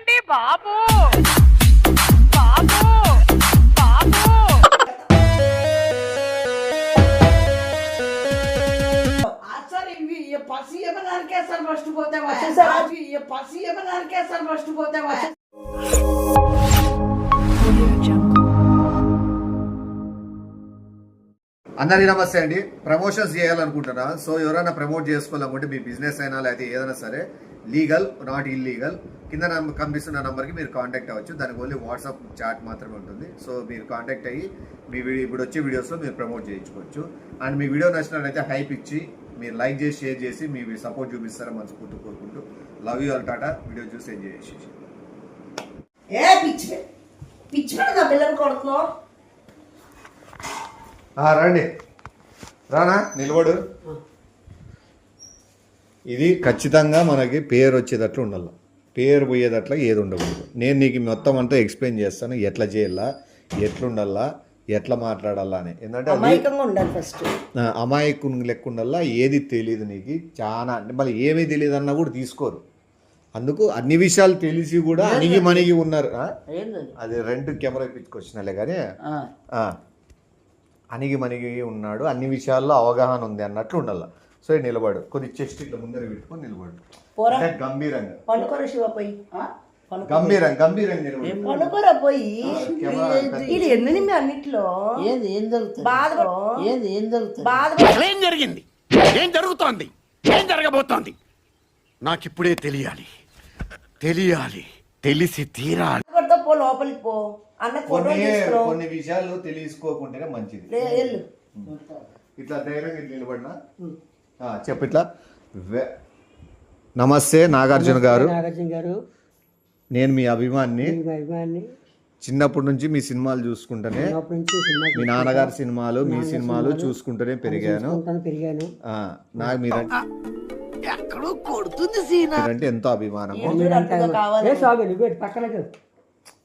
ఆపండి బాబు బాబు బాబు. అందరికీ నమస్తే అండి. ప్రమోషన్స్ చేయాలనుకుంటున్నా, సో ఎవరైనా ప్రమోట్ చేసుకోవాలనుకుంటే మీ బిజినెస్ అయినా లేకపోతే ఏదైనా సరే, లీగల్ నాట్ ఇల్లీగల్, కింద కనిపిస్తున్న నెంబర్కి మీరు కాంటాక్ట్ అవ్వచ్చు. దానికి ఓన్లీ వాట్సాప్ చాట్ మాత్రమే ఉంటుంది. సో మీరు కాంటాక్ట్ అయ్యి మీ ఇప్పుడు వచ్చే వీడియోస్లో మీరు ప్రమోట్ చేయించుకోవచ్చు. అండ్ మీ వీడియో నచ్చినట్లయితే హైప్ ఇచ్చి మీరు లైక్ చేసి షేర్ చేసి మీ సపోర్ట్ చూపిస్తారని మనస్ఫూర్తి కోరుకుంటూ love you all. Tata. Video చూసి ఎంజాయ్ చేసేసి. రండి, రానా నిలబడు. ఇది ఖచ్చితంగా మనకి పేరు వచ్చేటట్లు ఉండాలి, పేరు పోయేటట్లా ఏది ఉండకూడదు. నేను నీకు మొత్తం అంతా ఎక్స్ప్లెయిన్ చేస్తాను, ఎట్లా చేయాలా, ఎట్లుండాలా, ఎట్లా మాట్లాడాలా అని. ఎందుకంటే అమాయకం లెక్క ఉండాలా, ఏది తెలియదు నీకు చాలా, అంటే మళ్ళీ ఏమీ తెలియదు అన్నా కూడా తీసుకోరు. అందుకు అన్ని విషయాలు తెలిసి కూడా అణిగి మణిగి ఉన్నారు. అది రెండు కెమెరా ఇప్పించుకొచ్చినాలే కానీ అణిగి మణిగి ఉన్నాడు, అన్ని విషయాల్లో అవగాహన ఉంది అన్నట్లు ఉండాలి. సో నిలబడు, కొన్ని చెస్ట్ ఇట్లా ముందర పెట్టుకొని నిలబడు, గంభీరంగా గంభీరంగా ఏం జరిగింది, ఏం జరుగుతోంది, ఏం జరగబోతోంది నాకిప్పుడే తెలియాలి, తెలిసి తీరాలి. లోపలికి పో అన్న కొన్ని విషయాలు తెలుసుకోకుంటేనే మంచిది. ఇట్లా ధైర్యంగా నిలబడినా చెప్పు. ఇట్లా నమస్తే నాగార్జున గారు, నేను మీ అభిమాన్ని. చిన్నప్పటి నుంచి మీ సినిమాలు చూసుకుంటూనే, మీ నాన్నగారి సినిమాలు మీ సినిమాలు చూసుకుంటూనే పెరిగాను. నాకు ఎక్కడో కొడుతుంది సీనా అంటే ఎంతో అభిమానము.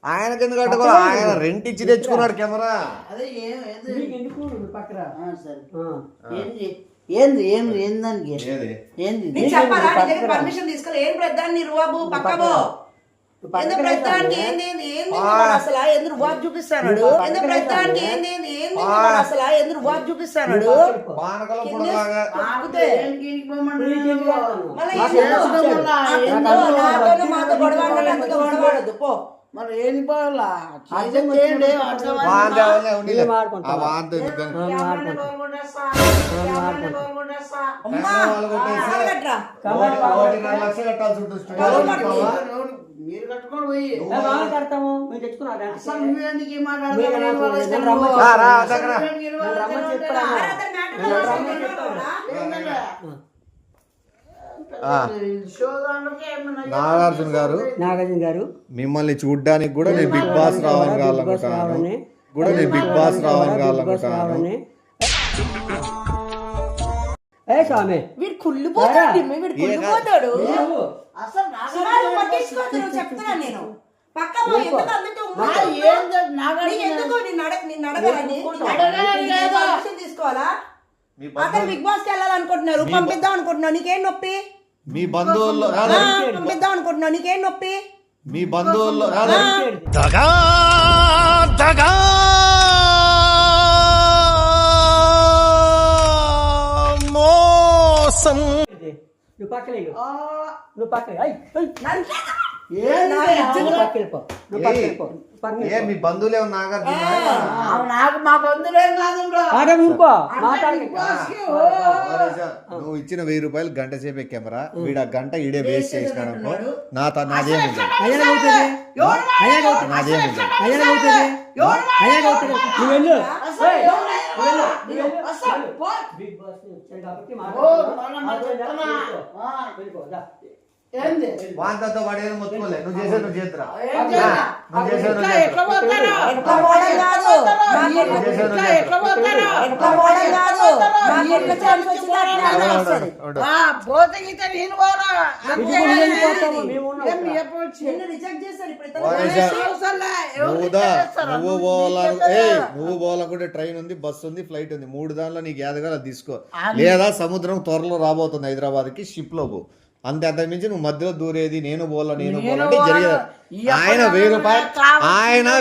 ఆయనకి ఎందుకు కట్టుకో, ఆయన రెంట్ ఇచ్చి తెచ్చుకున్నాడు కెమెరా. పర్మిషన్ తీసుకోవాలి. ఏం ప్రధాని బాబు పక్కబో అసలు ఎందుకు బాబు చూపిస్తాడు, అసలు ఎందుకు బాబు చూపిస్తాడు. మాతో గొడవడదు పో. మరి ఏంది పోవాలా మీరు కట్టుకొని పోయి నాగార్జున గారు మిమ్మల్ని చూడ్డానికి కూడా నేను బిగ్ బాస్ రావాలనుకుంటున్నాను. వీడు కుళ్ళిపోతాడు, వీడు కుళ్ళిపోతాడు. అసలు పట్టించుకోవద్దు చెప్తున్నా నేను. తీసుకోవాలా? అతను బిగ్ బాస్ కి వెళ్ళాలనుకుంటున్నారు, పంపిద్దాం అనుకుంటున్నావు, నీకేం నొప్పి? మీ బంధువుల్లో పంపిద్దాం అనుకుంటున్నావు, నీకేం నొప్పి? మీ బంధువుల్లో మోసం. మీ బంధువులే నాకు మా బంధువులేం కాదు. నువ్వు ఇచ్చిన 1000 రూపాయలు గంట సేపే కెమెరా, వీడు ఆ గంట ఈడే వేస్ట్ చేసినాడు. నాదేముంది. వాంతో వాడేది మొత్తుకోలే, నువ్వు చేసేది నువ్వు చేతురా. నువ్వు పోవాలనుకుంటే ట్రైన్ ఉంది, బస్సు ఉంది, ఫ్లైట్ ఉంది, 3 దానిలో నీకు ఏదగా తీసుకో. లేదా సముద్రం త్వరలో రాబోతుంది హైదరాబాద్ కి, షిప్ లో పో. అంతే, అంతకు మించి నువ్వు మధ్యలో దూరేది నేను పోవాలంటే జరిగేది. ఆయన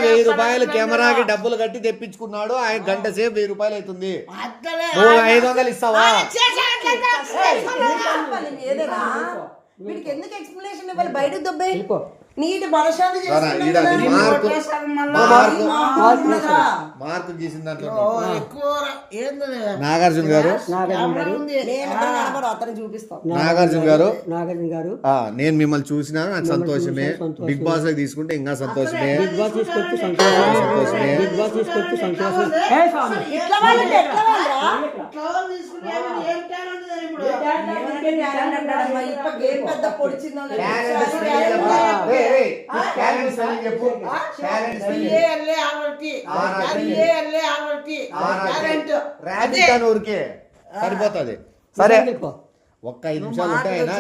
1000 రూపాయలు కెమెరాకి డబ్బులు కట్టి తెప్పించుకున్నాడు. ఆయన గంట సేపు 1000 రూపాయలు అవుతుంది. నువ్వు 500 ఇస్తావా? ఏదేనా వీడికి ఎందుకు ఎక్స్ప్లెనేషన్ ఇవ్వాలి? బయటకు దొబ్బే నీటి మనశాంతి మార్కు గీసిన దాంట్లో నాగార్జున గారు అతను చూపిస్తాం. నాగార్జున గారు నేను మిమ్మల్ని చూసినా నాకు సంతోషమే. బిగ్ బాస్ లో తీసుకుంటే ఇంకా సంతోషమే. ఊరికే సరిపోతుంది. సరే ఒక్క 5 నిమిషాలు ఉంటే ఆయన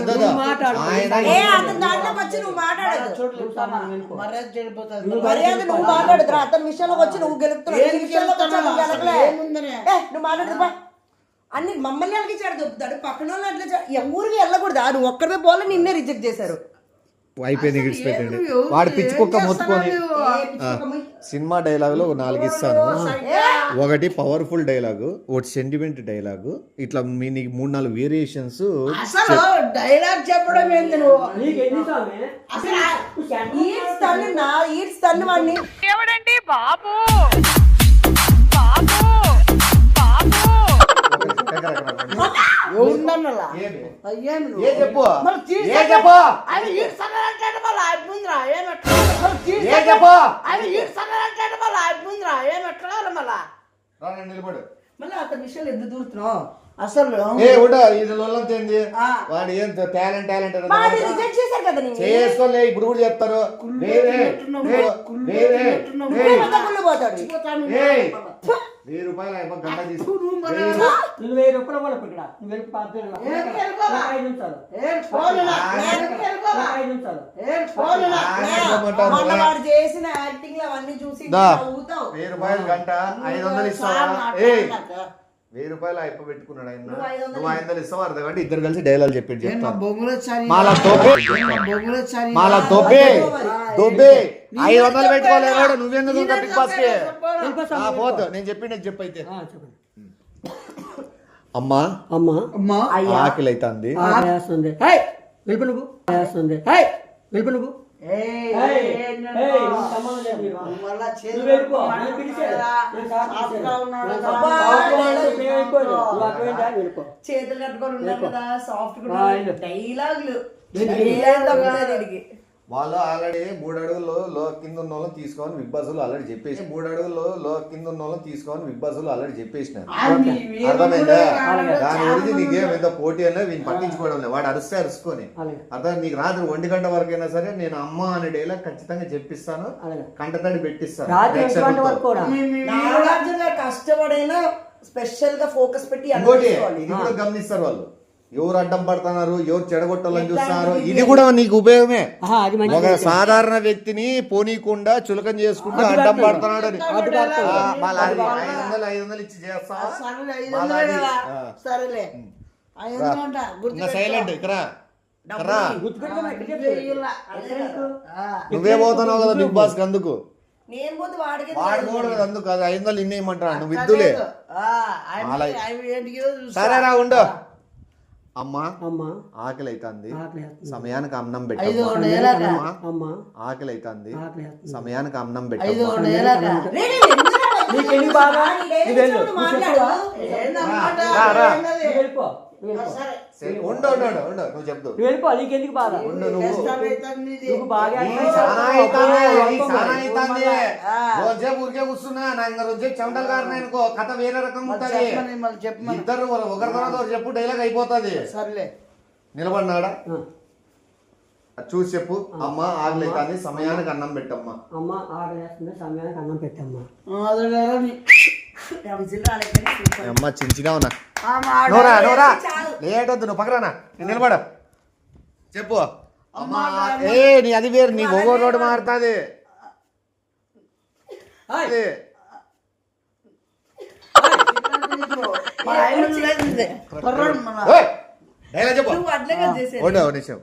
మర్యాద నువ్వు మాట్లాడుతురా. అతని విషయంలోకి వచ్చి నువ్వు నువ్వు మాట్లాడుతున్నా అన్ని మమ్మల్ని అలిగించాడు దొబ్బుతాడు. పక్కన వాళ్ళు అట్లా ఎవరికి వెళ్ళకూడదు. నువ్వు ఒక్కరిదే పోలే నిన్నే రిజెక్ట్ చేశారు. అయిపోయింది, గిడిచి పెట్టండి. వాడు పిచ్చి కుక్క మొత్తుకొని సినిమా డైలాగులో 4 ఇస్తాను. ఒకటి పవర్ఫుల్ డైలాగు, ఒకటి సెంటిమెంట్ డైలాగు, ఇట్లా నీకు 3-4 వేరియేషన్స్. డైలాగ్ చెప్పడం ఏంది నువ్వు? వాడిని ఎవడండి బాబు బాబు బాబు చెప్పు నిలబడు. మళ్ళీ అతని విషయాలు ఎందుకు దూరుతున్నావు? అసలు ఇది లొల్లంతేంది? వాడు ఏం టాలెంట్ రిజెక్ట్ చేశారు కదా నేను. చేసుకోలే. ఇప్పుడు కూడా చెప్తారు పోతాడు. 1000 రూపాయలు గంట తీసుకు. వాడు చేసిన యాక్టింగ్ అవన్నీ చూసి 1000 రూపాయలు గంట 500 ఇస్తావా? 1000 రూపాయలు అయిపో పెట్టుకున్నాడు ఆయన. నువ్వు 500 ఇస్తావు, అర్ధగంట ఇద్దరు కలిసి డైలాగ్ చెప్పి చెప్తాను. మాలా దొబ్బే 500 పెట్టుకోలేవాడు. నువ్వెందుకు బిగ్ బాస్ కి పోతు? నేను చెప్పిండే చెప్పు. అయితే అమ్మా ఆకలి అవుతుంది. చేతులు కట్టుకొని ఉన్నారు కదా, సాఫ్ట్ డైలాగులు. వాళ్ళు ఆల్రెడీ 3 అడుగుల్లో కింద ఉన్న వాళ్ళని తీసుకొని బిగ్ బాస్ లో ఆల్రెడీ చెప్పేసి 3 అడుగుల్లో కింద ఉన్న వాళ్ళని తీసుకొని బిగ్ బాస్ లో ఆల్రెడీ చెప్పేసినారు. అర్థమైందా? దాని గురించి నీకేం ఎంత పోటీ అన్నా వీళ్ళు పట్టించుకోవడం లేదు. వాడు అరుస్తే అరుచుకొని అర్థం. నీకు రాత్రి 1 గంట వరకైనా సరే నేను అమ్మ అనే డైలాగ్ ఖచ్చితంగా చెప్పిస్తాను, కంటతడి పెట్టిస్తాను. కష్టపడైనా స్పెషల్ గా ఫోకస్ పెట్టి ఇంకోటి ఇది కూడా గమనిస్తారు వాళ్ళు. ఎవరు అడ్డం పడుతున్నారు, ఎవరు చెడగొట్టాలని చూస్తున్నారు, ఇది కూడా నీకు ఉపయోగమే. ఒక సాధారణ వ్యక్తిని పోనీకుండా చులకం చేసుకుంటూ అడ్డం పడుతున్నాడు అని 500 ఇచ్చి చేస్తా. సైలెంట్ ఇక్కడ నువ్వే పోతున్నావు కదా బిగ్ బాస్ కి. అందుకు వాడు కూడా అందుకు 500 ఇన్నేయమంటాడు. నువ్వు విద్దులే. సరేరా ఉండు. అమ్మా ఆకలి అవుతుంది, సమయానికి అన్నం పెట్టమ్మా. ఆకలి అవుతుంది, సమయానికి అన్నం పెట్టమ్మా. నువ్వు చెప్తావు రోజే ఊరికే కూర్చున్నా నాకు రోజే చెమటలు కారినాయనుకో కథ వేరే రకంగా ఉంటది. ఇద్దరు ఒకరి తర్వాత చెప్పు డైలాగ్ అయిపోతుంది. సర్లే నిలబడినాడా చూసి చెప్పు. అమ్మ ఆకలి అవుతుంది, సమయానికి అన్నం పెట్టమ్మా. అమ్మ ఆకలి సమయానికి అన్నం పెట్టమ్మా. అమ్మ చించిగా ఉన్నా. నోరా లేట్ వద్దు, నువ్వు పక్కరానా నిలబడ. చెప్పు అమ్మా. నీ అది వేరు, నీ ఒగో రోడ్డు మారుతుంది. డైలాగ్ చెప్పు. నువ్వు అట్లనే చేసేది. ఒకటే ఒక నిమిషం.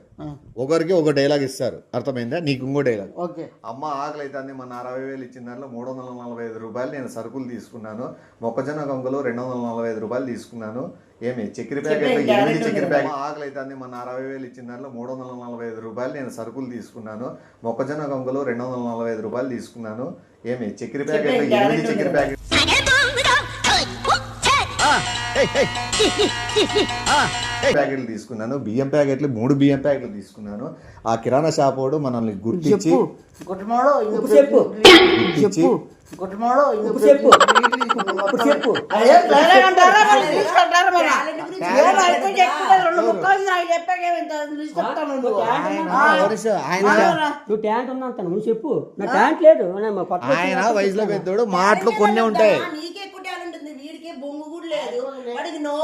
ఒకరికి ఒక డైలాగ్ ఇస్తారు, అర్థమైందా? నీకు ఇంకో డైలాగ్. ఓకే. అమ్మ ఆకలి అయితే మన 60,000 ఇచ్చిన దాంట్లో 345 రూపాయలు నేను సరుకులు తీసుకున్నాను. మొక్కజొన్న కంకులు 245 రూపాయలు తీసుకున్నాను. ఏమి చక్కెర ప్యాకెట్లు 8 చక్కెర ప్యాకెట్. ఆకలి అయితే మన 60,000 ఇచ్చిన దాంట్లో 345 రూపాయలు నేను సరుకులు తీసుకున్నాను. మొక్కజొన్న కంకులు 245 రూపాయలు తీసుకున్నాను. ఏమి చక్కెర ప్యాకెట్లు 8 చక్కెర ప్యాకెట్ ప్యాకెట్లు తీసుకున్నాను. బియ్యం ప్యాకెట్లు 3 బియ్యం ప్యాకెట్లు తీసుకున్నాను. ఆ కిరాణా షాప్ వాడు మనల్ని గుర్తించి గుట్టమోడు ఉప్పు చెప్పు గుర్తించి గుట్టమోడు ఉప్పు చెప్పు ఉప్పు చెప్పు తీసుకుంటారు మన ఏమైతే చెప్తున్నారు 2 ముక్కలు నాకు చెప్పాకేమింత చెప్తాను నువ్వు. నువ్వు ట్యాంక్ ఉందంత నువ్వు చెప్పు. నా ట్యాంక్ లేదు. ఆయన వయసులో పెద్దోడు, మాటలు కొన్ని ఉంటాయి. నీకే ఎక్కువ టాలెంట్ ఉంది, వీడికి బొంగు కూడా లేదు, వాడికి నో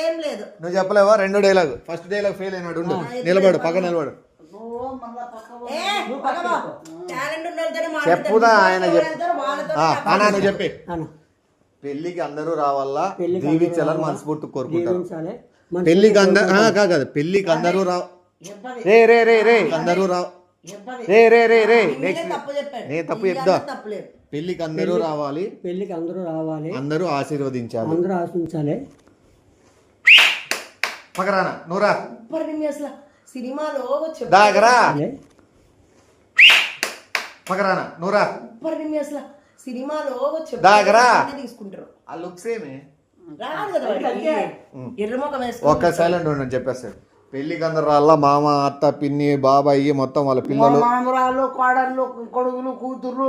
ఏం లేదు. నువ్వు చెప్పలేవా? 2 డైలాగ్. ఫస్ట్ డైలాగ్ ఫెయిల్ అయినాడు. ఉండు, నిలబడు, పక్కన నిలబడు. చెప్పుదా ఆయన నువ్వు చెప్పి. పెళ్లికి అందరూ రావాలా, దీవించాలని మనస్ఫూర్తి కోరుకుంటారు. పెళ్లికి అందరూ కాదు, పెళ్లికి అందరూ రా రే రే రే రే అందరూ రా రే రే రే రే నేను తప్పు చెప్తా. పెళ్లికి అందరూ రావాలి, పెళ్లికి అందరూ రావాలి, అందరూ ఆశీర్వదించాలి, అందరూ ఆశించాలి. పక్కరానా నువ్వురా అసలు సినిమాలో దాగరా పక్కరానా నువ్వురా అసలు సినిమాలో దాగరా తీసుకుంటారు. ఆ లుక్స్ ఏమి రాదు కదా వాడికి. ఎర్రముఖం ఒక్క సైలెంట్ ఉండని చెప్పేస్తాడు. పెళ్లికి అందరు రాళ్ళ మామ, అత్త, పిన్ని, బాబాయి మొత్తం వాళ్ళ పిల్లలు, మామరాలు, కోడళ్ళు, కొడుకులు, కూతుర్లు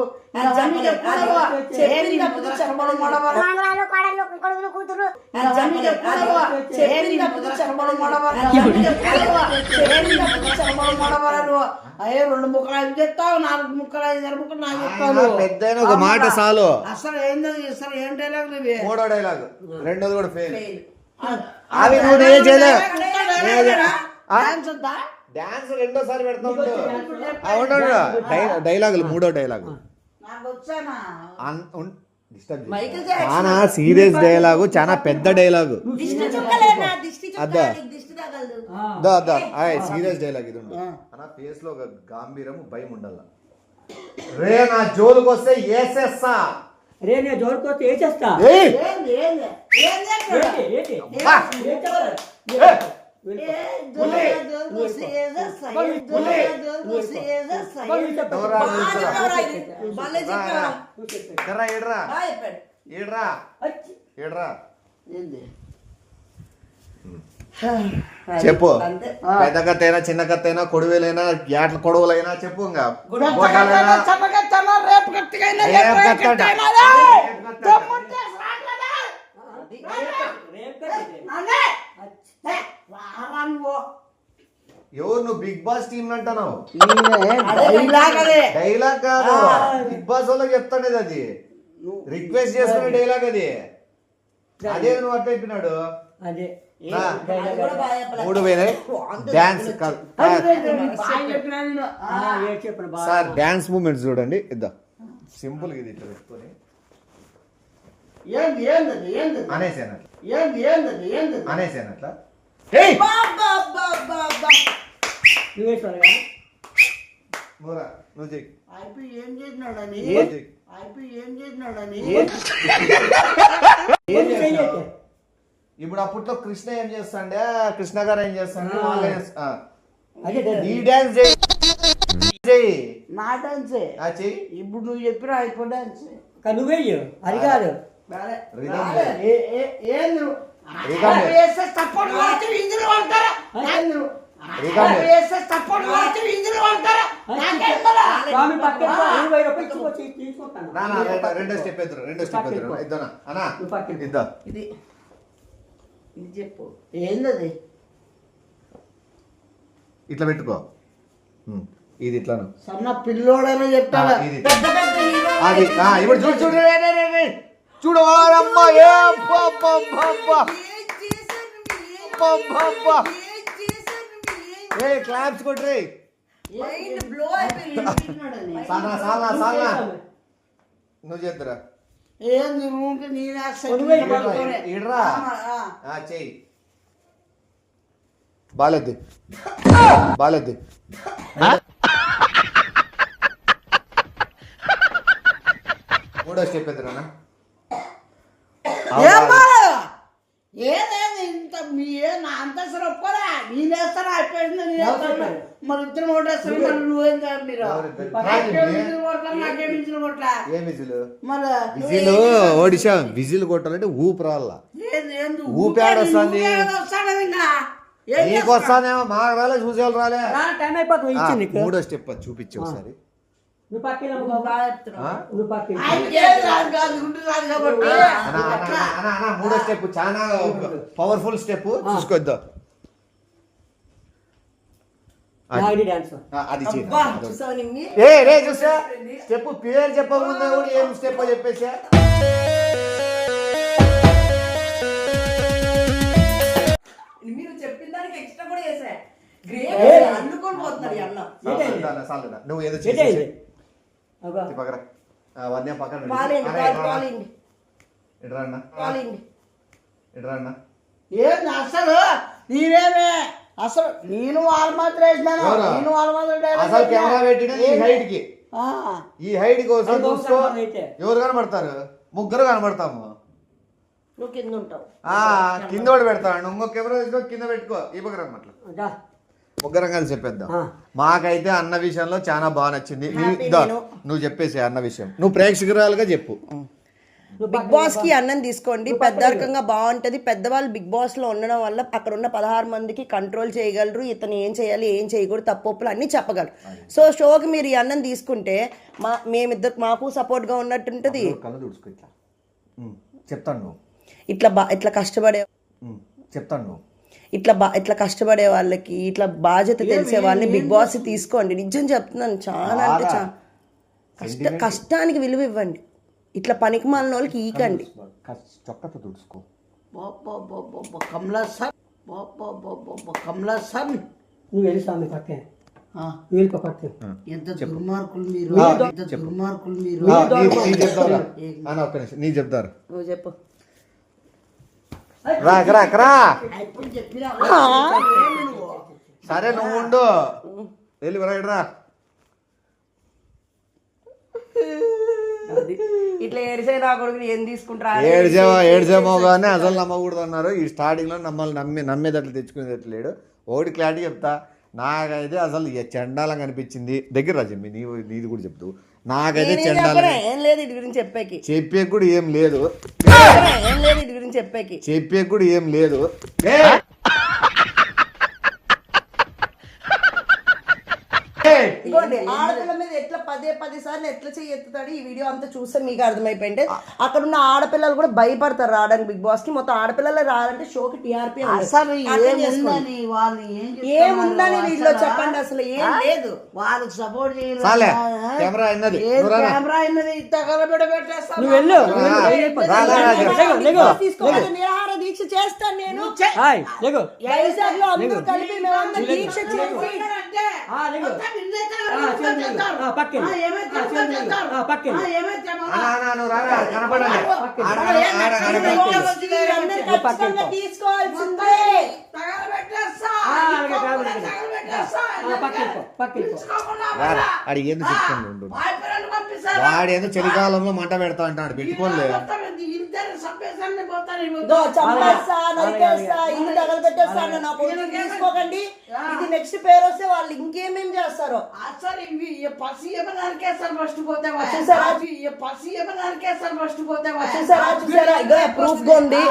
అయ్యే 2 ముక్కలు 5 చెప్తావు, 4 ముక్కలు 5 ముక్కలు నాకు చెప్తాను. పెద్ద ఒక మాట చాలు. అసలు ఏందో అసలు ఏం డైలాగ్ ఇవి? 3వ డైలాగ్, 2వది కూడా ఫెయిల్. అవి నువ్వు ఏం చేయలే. డాన్స్ 2సారి పెడతా డైలాగులు. 3వ డైలాగు చాలా సీరియస్ డైలాగు, చాలా పెద్ద డైలాగు. అద్దా సీరియస్ డైలాగ్ ఇది. అన్న ఫేస్ లో ఒక గాంభీర్యం, భయం ఉండాల. రే నా జోలుకి వస్తే ఏసేస్తా, రే నేను జోరుకొస్తే ఏ చేస్తా. చెప్పు. పెద్ద కత్తైనా చిన్న కత్తైనా కొడువేలైనా యాట్ల కొడవలైనా చెప్పు. ఇంకా ఎవరు నువ్వు? బిగ్ బాస్ టీమ్ అంటున్నావు. డైలాగ్ కాదు, బిగ్ బాస్ వాళ్ళకి చెప్తానేది అది. రిక్వెస్ట్ చేసుకునే డైలాగ్ అది. అదే నువ్వు అట్లా చెప్పినాడు. అదే 3 పోయినాయి. డాన్స్ సార్, డాన్స్ మూమెంట్స్ చూడండి. ఇద్దాం సింపుల్ గా ఇది ఇట్లా పెట్టుకొని అనేసాను అట్లా. నువ్వు చెయ్యి. ఏం చేసినాడని ఇప్పుడు అప్పట్లో కృష్ణ ఏం చేస్తాండే, కృష్ణ గారు ఏం చేస్తాండే, ఈ డాన్స్ చెయ్యి. నా డాన్సే చెయ్యి. ఇప్పుడు నువ్వు చెప్పిన అయిపోయి డాన్స్ నువ్వేయు అది కాదు. రెండో స్టెప్ ఎదురు ఇద్దా అన్నా ఇద్దా. ఇది చెప్పు ఏందది? ఇట్లా పెట్టుకో. ఇది ఇట్లా సన్న పిల్లోడైనా చెప్తాడా? అది ఇప్పుడు చూడు చూడు చూడు. క్లాప్స్ కొట్రే. నువ్వు చేద్దరా ఏంది ఇడ్రా చెయ్యి. బాలేద్ది బాలేద్ది మూడో స్టెప్ ఎదురన్నా ఏదేది ఇంత మీ నా అంతసరి ఒప్పుకోరా నేను వేస్తాను అయిపోయింది నేను వేస్తాను మరి ఇద్దరు ఓటేస్తాను మరి నువ్వేం కాదు మీరు నాకేం ఇచ్చిన కొట్లా ఏం విజిల్ మరి విజిల్ ఓడిషా విజిల్ కొట్టాలంటే ఊపు రావాల ఊపాడు వస్తుంది వస్తాడు ఇంకా నీకు వస్తానేమో మా వేళ చూసేవాళ్ళు రాలే టైం అయిపోతుంది ఇచ్చింది నీకు. మూడో స్టెప్ చూపించు ఒకసారి నువ్వు పక్కన నువ్వు పక్కన కాబట్టి మూడో స్టెప్ చాలా పవర్ఫుల్ స్టెప్ చూసుకోద్దాం డాన్స్ అది చూసావా నిమ్మి? రే చూసా స్టెప్ పేరు చెప్పకముందే కూడా ఏం స్టెప్ చెప్పేసా మీరు చెప్పిన దానికి ఎక్స్ట్రా కూడా చేసా గ్రేట్ అందుకొని పోతున్నారు ఈ అన్న. నువ్వు ఏదో ఏంటి ఇది? చేసేసి అగో. పక్కన అవన్నీ పక్కన పెట్టు. పాలేండి అరే, పాలేండి ఇట్రా అన్న పాలేండి ఇట్రా అన్న ఏంది అసలు నేనేమే అసలు నేను వాళ్ళ మాత్రం వేసినాను ఎవరా? నేను వాళ్ళ మాత్రం అసలు కెమెరా పెట్టిన ఈ హైట్ కి ఆ, ఈ హైట్ కోసం అది చూసుకో ఒకసారి అయితే. ఎవరు కనబడతారు ముగ్గురు కనబడతాము నువ్వు కింద ఉంటావు కింద కూడా పెడతాను ఇంకో కెమెరా తీసుకో కింద పెట్టుకో ఈ పక్కన అట్లా దా. ముగ్గురం కలిసి చెప్పేద్దాం ఆ. మాకైతే అన్న విషయంలో చాలా బాగా నచ్చింది Happy దా, నేను. నువ్వు చెప్పేసి అన్న విషయం నువ్వు ప్రేక్షకురాలుగా చెప్పు నువ్వు బిగ్ బాస్ కి అన్నం తీసుకోండి పెద్దరికంగా బాగుంటది పెద్దవాళ్ళు బిగ్ బాస్ లో ఉండడం వల్ల అక్కడ ఉన్న 16 మందికి కంట్రోల్ చేయగలరు ఇతను ఏం చేయాలి ఏం చేయకూడదు తప్పులు అన్ని చెప్పగలరు సో షోకి మీరు ఈ అన్నం తీసుకుంటే మేమిద్దరు మాకు సపోర్ట్ గా ఉన్నట్టుంటది కళ్ళు తుడుచుకో ఇట్లా చెప్తాను నువ్వు ఇట్లా కష్టపడే చెప్తాను నువ్వు ఇట్లా కష్టపడే వాళ్ళకి ఇట్లా బాధ్యత తెలిసే వాళ్ళని బిగ్ బాస్ తీసుకోండి నిజం చెప్తున్నాను చాలా అంటే చాలా కష్టానికి విలువ ఇవ్వండి ఇట్లా పనికి మాలిన వాళ్ళకి ఈకండి చొక్కతో తుడుచుకో కమలా సార్ కమలా సార్ నువ్వు వెళ్ళి స్వామి పక్కే ఆ, నువ్వు వెళ్ళిపో పక్కే ఎంత దుర్మార్గులు మీరు ఎంత దుర్మార్గులు మీరు నీ చెప్తారా అన్న ఒక్క నిమిషం నీ చెప్తారు నువ్వు చెప్పు రా ఇప్పుడు చెప్పినా సరే నువ్వు ఉండు వెళ్ళి రా అది ఇట్లా ఏడిసే నా కొడుకుని ఏం తీసుకుంటారా ఏడ్చేమో కానీ అసలు నమ్మకూడదు అన్నారు ఈ స్టార్టింగ్ లో నమ్మేదట్లు తెచ్చుకునేది లేడు ఒకటి క్లారిటీ చెప్తా నాకైతే అసలు చండాలంగా అనిపించింది దగ్గర రా చెప్పి నీది కూడా చెప్తూ నాకైతే చండాలంగా ఏం లేదు ఇటు గురించి చెప్పేకి చెప్పే కూడా ఏం లేదు ఏం లేదు ఇటు గురించి చెప్పేకి చెప్పే కూడా ఏం లేదు ఇదిగోండి ఆడపిల్ల మీద ఎట్లా పదే సార్లు ఎట్లా ఎత్తుతాడు ఈ వీడియో అంతా చూస్తే మీకు అర్థమైపోయింది అక్కడ ఉన్న ఆడపిల్లలు కూడా భయపడతారు రావడానికి బిగ్ బాస్ కి మొత్తం ఆడపిల్లలు రావాలంటే షోకి టీఆర్పీ అసలు ఏముందని వాళ్ళు ఏముందని వీటిలో చెప్పండి అసలు ఏం లేదు వాళ్ళకి సపోర్ట్ చాలే కెమెరా అన్నది కెమెరా అయినది తగలబెడ పెట్టేస్తాను నువ్వు వెళ్ళు నువ్వు వెళ్ళు, వెళ్ళిపో. లేగు. తీసుకోవాలి నిరాహార దీక్ష చేస్తాను నేను హాయ్ లేగు వైజాగ్ లో అందరూ కలిపి మేమందరం దీక్ష చేసి లేగు పక్కన పక్కన కనపడాలి అందరూ ఖచ్చితంగా తీసుకోవాల్సిందే వాడు ఏందో చెప్తాను వాడు ఏదో చలికాలంలో మంట పెడతా అంటాడు పెట్టుకోలే చంపేస్తా నరికేస్తా ఇల్లు తగలబెట్టేస్తా అన్న నా కొడుకుని తీసుకోకండి ఇది నెక్స్ట్ పేరు వస్తే వాళ్ళు ఇంకేమేం చేస్తారో అసలు ఇవి పసి ఏమైనా నరికేస్తారు ఫస్ట్ పోతే పసి ఏమైనా నరికేస్తారు ఫస్ట్ పోతే చూసారా ఇదో ప్రూఫ్ గోండి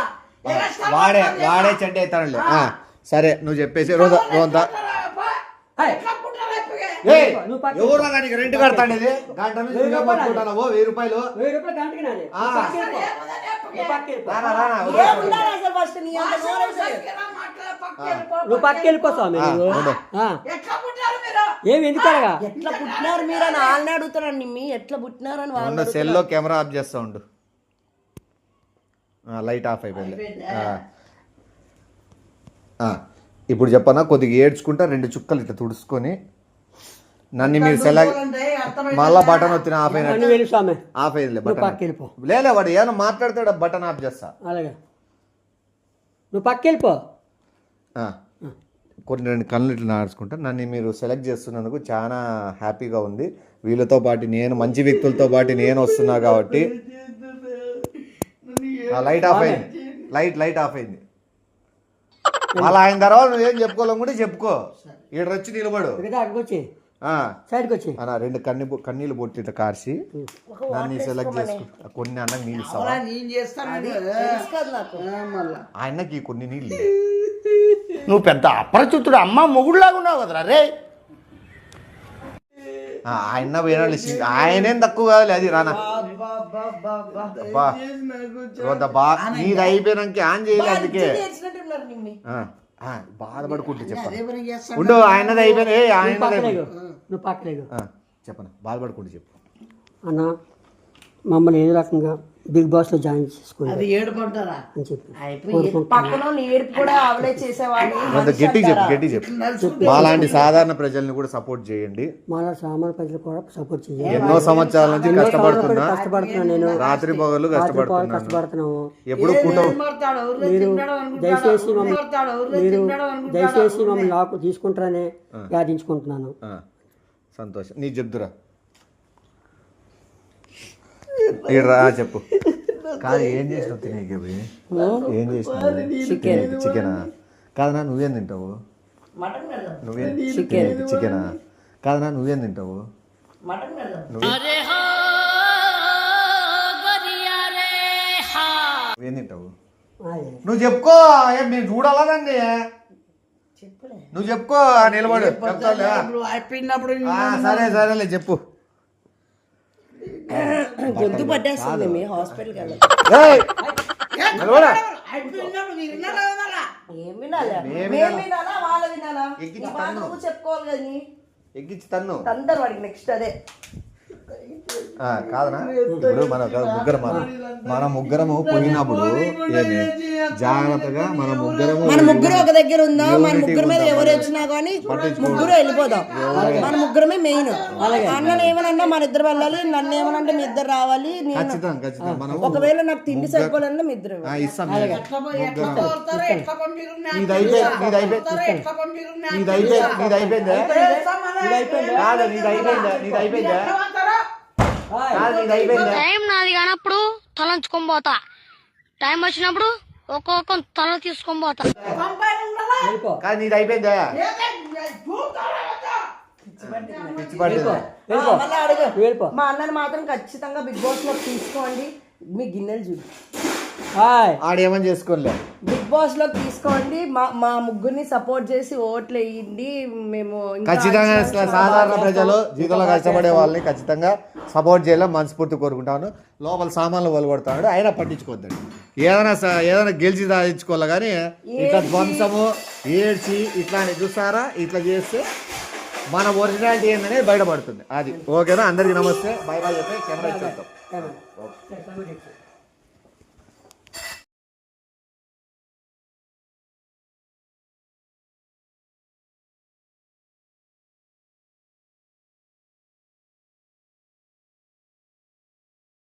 వాడే చెడ్డ అవుతాడులే సరే నువ్వు చెప్పేసి రోజంతా ఎవరు దానికి రెంట్ కడతాండి గంట నుంచి ఇంకా పట్టుకుంటాను 1000 రూపాయలు 1000 రూపాయలు గంటకి నాది ఏముండాలి అసలు ఫస్ట్ నీ అంత నువ్వు పక్క వెళ్ళిపో స్వామి నువ్వు. ఏమి ఎందుకనగా ఎట్లా పుట్టినారు మీరు అని వాళ్ళని అడుగుతారండి మీ ఎట్లా పుట్టినారని వాళ్ళు సెల్లో కెమెరా ఆఫ్ చేస్తా ఉండు లైట్ ఆఫ్ అయిపోయింది ఇప్పుడు చెప్పనా కొద్దిగా ఏడ్చుకుంటా 2 చుక్కలు ఇట్లా తుడుచుకొని నన్ను మీరు మళ్ళా బటన్ వచ్చిన ఆఫ్ అయినా నువ్వు వెళ్ళి స్వామి ఆఫ్ అయిందిలే నువ్వు పక్క బటన్ వెళ్ళిపో లేదా వాడు ఏమైనా మాట్లాడితే బటన్ ఆఫ్ చేస్తా అలాగే నువ్వు పక్క వెళ్ళిపో కొన్ని 2 కళ్ళు ఇట్లా నాడుచుకుంటా. నన్ను మీరు సెలెక్ట్ చేస్తున్నందుకు చాలా హ్యాపీగా ఉంది. వీళ్ళతో పాటు నేను మంచి వ్యక్తులతో పాటు నేను వస్తున్నా కాబట్టి. లైట్ ఆఫ్ అయింది, లైట్ ఆఫ్ అయింది. అలా అయిన తర్వాత నువ్వేం చెప్పుకోవాలనుకుంటే చెప్పుకో. ఈడ వచ్చి నిలబడు. సైడ్కి వచ్చి అన్న 2 కన్నీళ్ళు బొట్టి ఇట్లా కార్చి నన్ను సెలెక్ట్ చేసుకుంటా. కొన్ని అన్నకి నీళ్ళు ఇస్తావా? నేను చేస్తాను తెలుసు కదా నాకు. మళ్ళా ఆయనకి కొన్ని నీళ్ళు నువ్వు పెద్ద అపరిచితుడు అమ్మ మొగుడులాగా ఉన్నావు కదరా రే. ఆయన పోయినాడు. ఆయనేం తక్కువ కాదు అది రానా. నీది అయిపోయినాక ఆన్ చేయాలి. అందుకే చేసినట్టున్నారు నిమ్మి. బాధపడుకుంటే చెప్పను. అదే చేస్తాను. ఉండు ఆయనది అయిపోయినా ఆయనది నువ్వు పక్కలేదు చెప్పను. బాధపడుకుంటే చెప్పు. అన్న మమ్మల్ని ఏ రకంగా బిగ్ బాస్లో జాయిన్ చేసుకోండి అది ఏడుకుంటారా అని చెప్పి పక్కన వాళ్ళు ఏడుపు కూడా ఆవిడే చేసేవాడిని. గట్టి చెప్పు. మాలాంటి సాధారణ ప్రజల్ని కూడా సపోర్ట్ చేయండి. మాలా సామాన్య ప్రజలు కూడా సపోర్ట్ చేయాలి. ఎన్నో సంవత్సరాల నుంచి కష్టపడుతున్నా. నేను రాత్రి పగలు కష్టపడుతున్నాము. ఎప్పుడు కుటుంబం మీరు దయచేసి మమ్మల్ని నాకు తీసుకుంటారని యాదించుకుంటున్నాను. సంతోషం. నీ చెప్తురా రా చెప్పు. కాదు ఏం చేసినావు తినేకి? ఏం చేసినావు? చికెనా? కాదనా నువ్వేం తింటావు? నువ్వేం చికెనా? కాదనా నువ్వేం తింటావు? నువ్వేం తింటావు? నువ్వు చెప్పుకో. మేము చూడాలండి. నువ్వు చెప్పుకో. నిలబడు. చెప్తావులే. అయిపోయినప్పుడు సరేలే చెప్పు. గొంతు పట్టేస్తుంది మీ హాస్పిటల్కి వెళ్ళి. అయిపోయినప్పుడు మీరు విన్నారా కదా? ఏం వినాలా? మేము వినాలా వాళ్ళ వినాలా? నీ మాట నువ్వు చెప్పుకోవాలి కదా. నీ ఎక్కించి తన్ను తందరు వాడికి నెక్స్ట్ అదే. కాదనా ఇప్పుడు మన ముగ్గురము పోయినప్పుడు ఏమి జాగ్రత్తగా మన ముగ్గురు ఒక దగ్గర ఉందాం. మన ముగ్గురు మీద ఎవరు వచ్చినా కానీ ముగ్గురు వెళ్ళిపోదాం. మన ముగ్గురమే మెయిన్. అన్నను ఏమనన్నా మన ఇద్దరు వెళ్ళాలి. నన్ను ఏమనంటే మీ ఇద్దరు రావాలి. ఒకవేళ నాకు తిండి సరిపోలేదన్నా మీ ఇద్దరు ఇస్తాం. టైం నాది కానప్పుడు తలంచుకొని పోతా. టైం వచ్చినప్పుడు ఒక్కొక్క తల తీసుకొని పోతా. నీది అయిపోయిందా? మా అన్నని మాత్రం ఖచ్చితంగా బిగ్ బాస్ లో తీసుకోండి. మీ గిన్నెలు చూడు. ఆడేమని చేసుకోలే. బిగ్ బాస్ లో తీసుకోండి. మా ముగ్గురిని సపోర్ట్ చేసి ఓట్లు వేయండి. మేము ఖచ్చితంగా సాధారణ ప్రజలు జీవితంలో కష్టపడే వాళ్ళని ఖచ్చితంగా సపోర్ట్ చేయాలని మనస్ఫూర్తి కోరుకుంటాను. లోపల సామాన్లు వలగొడతాడు అయినా పట్టించుకోవద్దండి. ఏదైనా గెలిచి సాధించుకోవాలి కానీ ఇట్లా ధ్వంసము ఏడ్చి ఇట్లా చూస్తారా. ఇట్లా చేస్తే మన ఒరిజినాలిటీ ఏందనేది బయటపడుతుంది. అది ఓకేనా? అందరికీ నమస్తే. బై బై చెప్పి కెమెరా ఇచ్చేస్తాం.